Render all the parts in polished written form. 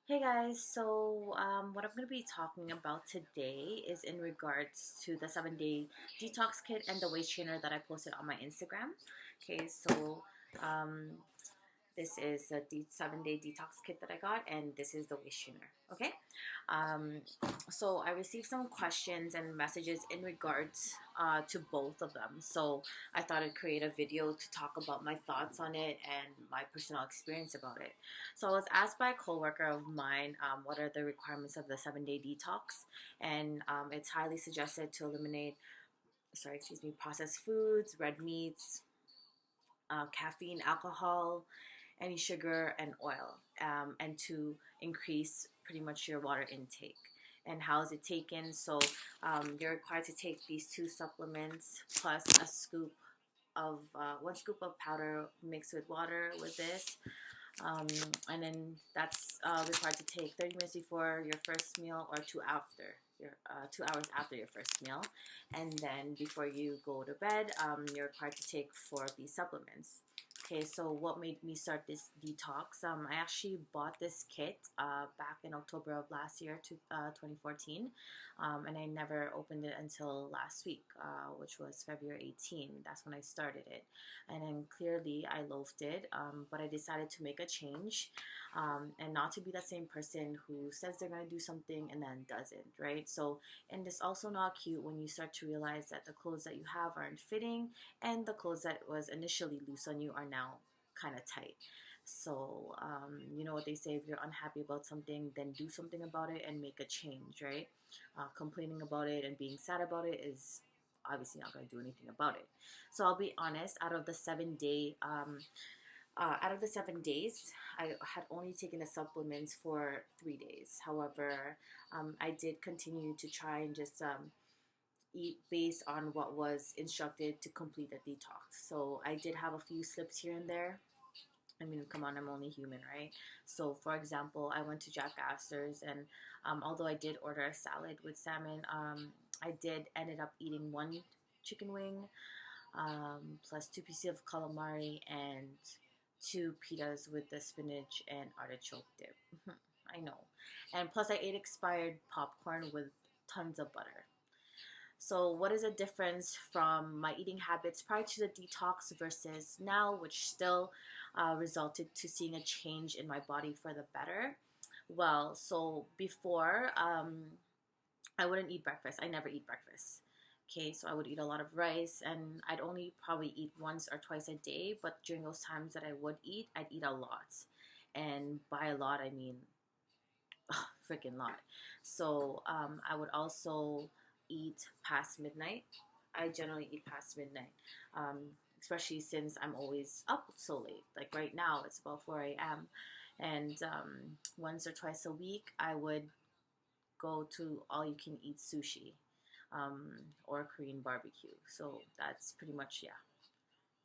Hey guys, what I'm going to be talking about today is in regards to the 7 day detox kit and the waist trainer that I posted on my Instagram. Okay, um, this is the 7 day detox kit that I got, and this is the waist trainer. Okay, um, so I received some questions and messages in regards to both of them. So I thought I'd create a video to talk about my thoughts on it and my personal experience about it. So I was asked by a coworker of mine what are the requirements of the 7 day detox, and it's highly suggested to eliminate, processed foods, red meats, caffeine, alcohol, any sugar, and oil, and to increase pretty much your water intake. And how is it taken? You're required to take these two supplements plus a scoop of 1 scoop of powder mixed with water with this. Um, and then that's required to take 30 minutes before your first meal or 2 hours after your first meal. And then before you go to bed, you're required to take 4 of these supplements. Okay, so what made me start this detox? I actually bought this kit back in October of last year, 2014, and I never opened it until last week, which was February 18. That's when I started it, and then clearly I loathed it, but I decided to make a change, and not to be the same person who says they're going to do something and then doesn't, right? And it's also not cute when you start to realize that the clothes that you have aren't fitting, and the clothes that was initially loose on you are now kind of tight. You know what they say, if you're unhappy about something, then do something about it and make a change, right? Complaining about it and being sad about it is obviously not going to do anything about it. So I'll be honest, out of the 7 days, I had only taken the supplements for 3 days. However, I did continue to try and just eat based on what was instructed to complete the detox. So I did have a few slips here and there. I mean, come on, I'm only human, right? So, for example, I went to Jack Astor's, and although I did order a salad with salmon, I did ended up eating 1 chicken wing, plus 2 pieces of calamari, and 2 pitas with the spinach and artichoke dip. I know. And plus, I ate expired popcorn with tons of butter. So, what is the difference from my eating habits prior to the detox versus now, which still resulted to seeing a change in my body for the better? Well, so before, I wouldn't eat breakfast. I never eat breakfast. Okay, so I would eat a lot of rice, and I'd only probably eat once or twice a day. But during those times that I would eat, I'd eat a lot. And by a lot, I mean freaking lot. I would also eat past midnight. I generally eat past midnight, um, especially since I'm always up so late. Like right now, it's about 4 a.m. And once or twice a week, I would go to all you can eat sushi, or Korean barbecue. So that's pretty much, yeah,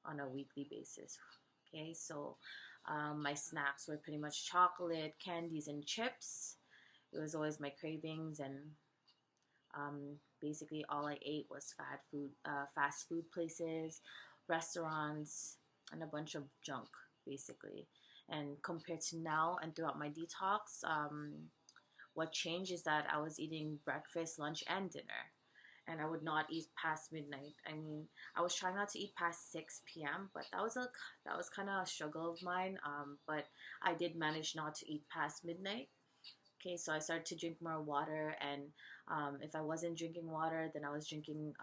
on a weekly basis. Okay, my snacks were pretty much chocolate, candies, and chips. It was always my cravings, and basically all I ate was fast food places, restaurants, and a bunch of junk, basically. And compared to now and throughout my detox, what changed is that I was eating breakfast, lunch, and dinner. And I would not eat past midnight. I mean, I was trying not to eat past 6 p.m., but that was kind of a struggle of mine. But I did manage not to eat past midnight. Okay, so I started to drink more water, and if I wasn't drinking water, then I was drinking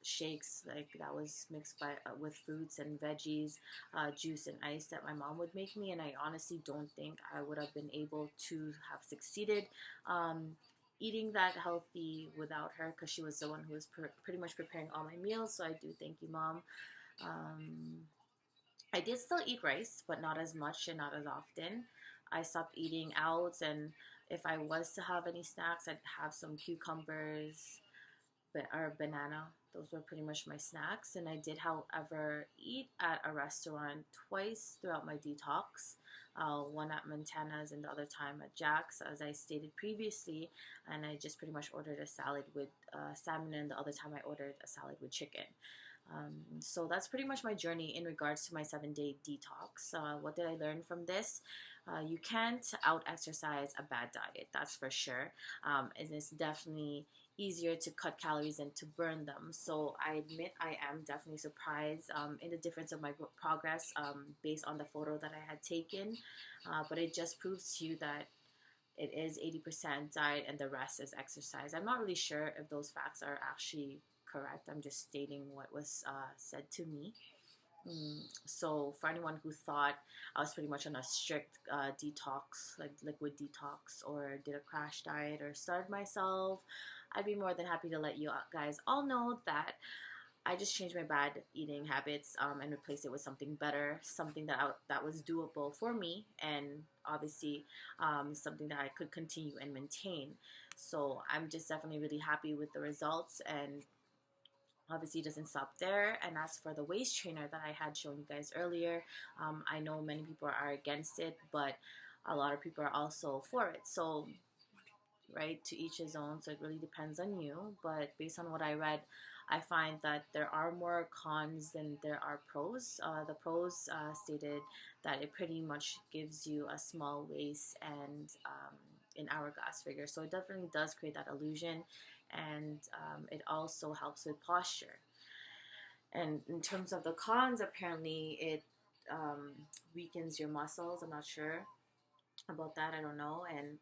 shakes like that was mixed with fruits and veggies, juice and ice that my mom would make me. And I honestly don't think I would have been able to have succeeded eating that healthy without her, because she was the one who was pretty much preparing all my meals. So I do thank you, mom. Um, I did still eat rice, but not as much and not as often. I stopped eating out, and if I was to have any snacks, I'd have some cucumbers or banana. Those were pretty much my snacks. And I did, however, eat at a restaurant twice throughout my detox. One at Montana's and the other time at Jack's, as I stated previously. And I just pretty much ordered a salad with salmon, and the other time I ordered a salad with chicken. So that's pretty much my journey in regards to my 7 day detox. What did I learn from this? You can't out exercise a bad diet, that's for sure. And it's definitely easier to cut calories than to burn them. So I admit I am definitely surprised in the difference of my progress based on the photo that I had taken. But it just proves to you that it is 80% diet and the rest is exercise. I'm not really sure if those facts are actually correct. I'm just stating what was said to me. So for anyone who thought I was pretty much on a strict detox, like liquid detox, or did a crash diet or starved myself, I'd be more than happy to let you guys all know that I just changed my bad eating habits and replaced it with something better, something that was doable for me, and obviously something that I could continue and maintain. So I'm just definitely really happy with the results, and obviously it doesn't stop there. And as for the waist trainer that I had shown you guys earlier, I know many people are against it, but a lot of people are also for it. So right, to each his own, so it really depends on you. But based on what I read, I find that there are more cons than there are pros. The pros stated that it pretty much gives you a small waist and an hourglass figure, so it definitely does create that illusion. And it also helps with posture. And in terms of the cons, apparently it weakens your muscles. I'm not sure about that. I don't know. And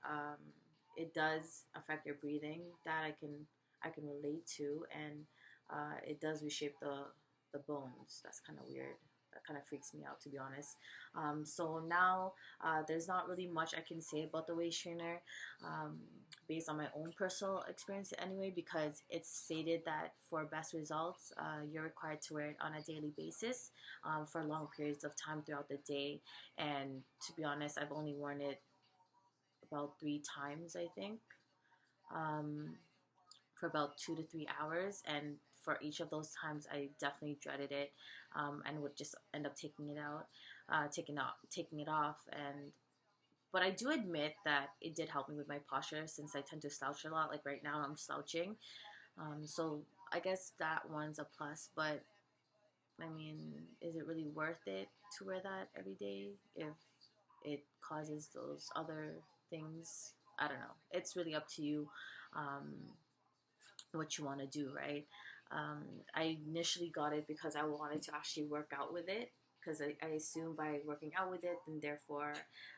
it does affect your breathing. That I can relate to. And it does reshape the bones. That's kind of weird. That kind of freaks me out, to be honest. So now there's not really much I can say about the waist trainer, based on my own personal experience anyway, because it's stated that for best results, you're required to wear it on a daily basis for long periods of time throughout the day. And to be honest, I've only worn it about 3 times, I think, um, for about 2 to 3 hours. And for each of those times, I definitely dreaded it, and would just end up taking it off. And but I do admit that it did help me with my posture, since I tend to slouch a lot. Like right now, I'm slouching. So I guess that one's a plus. But I mean, is it really worth it to wear that every day if it causes those other things? I don't know. It's really up to you, um, what you want to do, right? Um, I initially got it because I wanted to actually work out with it, because I assumed by working out with it, then therefore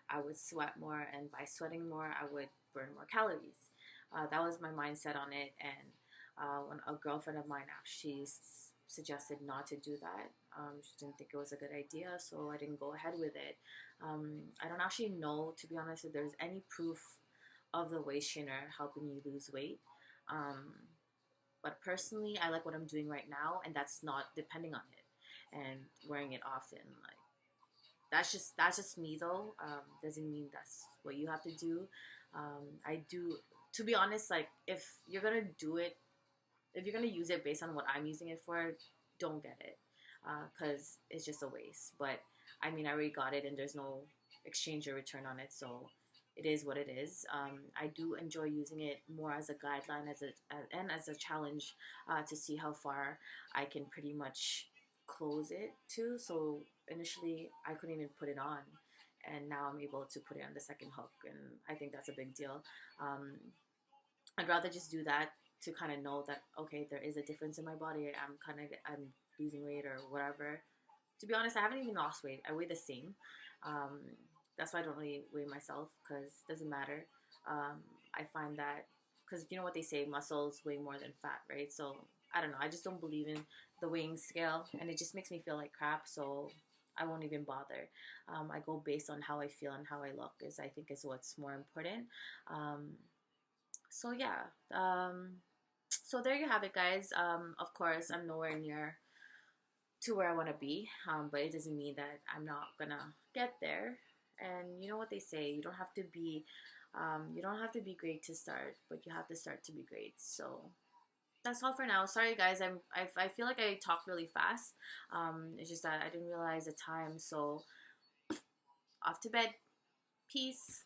I would sweat more, and by sweating more, I would burn more calories. That was my mindset on it. And when a girlfriend of mine actually suggested not to do that, she didn't think it was a good idea, so I didn't go ahead with it. I don't actually know, to be honest, if there's any proof of the waist trainer helping you lose weight. Um, but personally, I like what I'm doing right now, and that's not depending on it and wearing it often. Like that's just me though. Doesn't mean that's what you have to do. I do, to be honest. Like if you're gonna do it, if you're gonna use it based on what I'm using it for, don't get it, because it's just a waste. But I mean, I already got it, and there's no exchange or return on it, so it is what it is. I do enjoy using it more as a guideline, and as a challenge, to see how far I can pretty much close it to. So initially, I couldn't even put it on, and now I'm able to put it on the second hook, and I think that's a big deal. Um, I'd rather just do that to kind of know that okay, there is a difference in my body. I'm losing weight or whatever. To be honest, I haven't even lost weight. I weigh the same. Um, that's why I don't really weigh myself, because it doesn't matter. I find that, because you know what they say, muscles weigh more than fat, right? So I don't know. I just don't believe in the weighing scale, and it just makes me feel like crap. So I won't even bother. I go based on how I feel and how I look. Is I think is what's more important. Um, so yeah. So there you have it, guys. Of course, I'm nowhere near to where I want to be, but it doesn't mean that I'm not gonna get there. And you know what they say, you don't have to be great to start, but you have to start to be great. So that's all for now. Sorry, guys. I feel like I talk really fast. It's just that I didn't realize the time. So off to bed. Peace.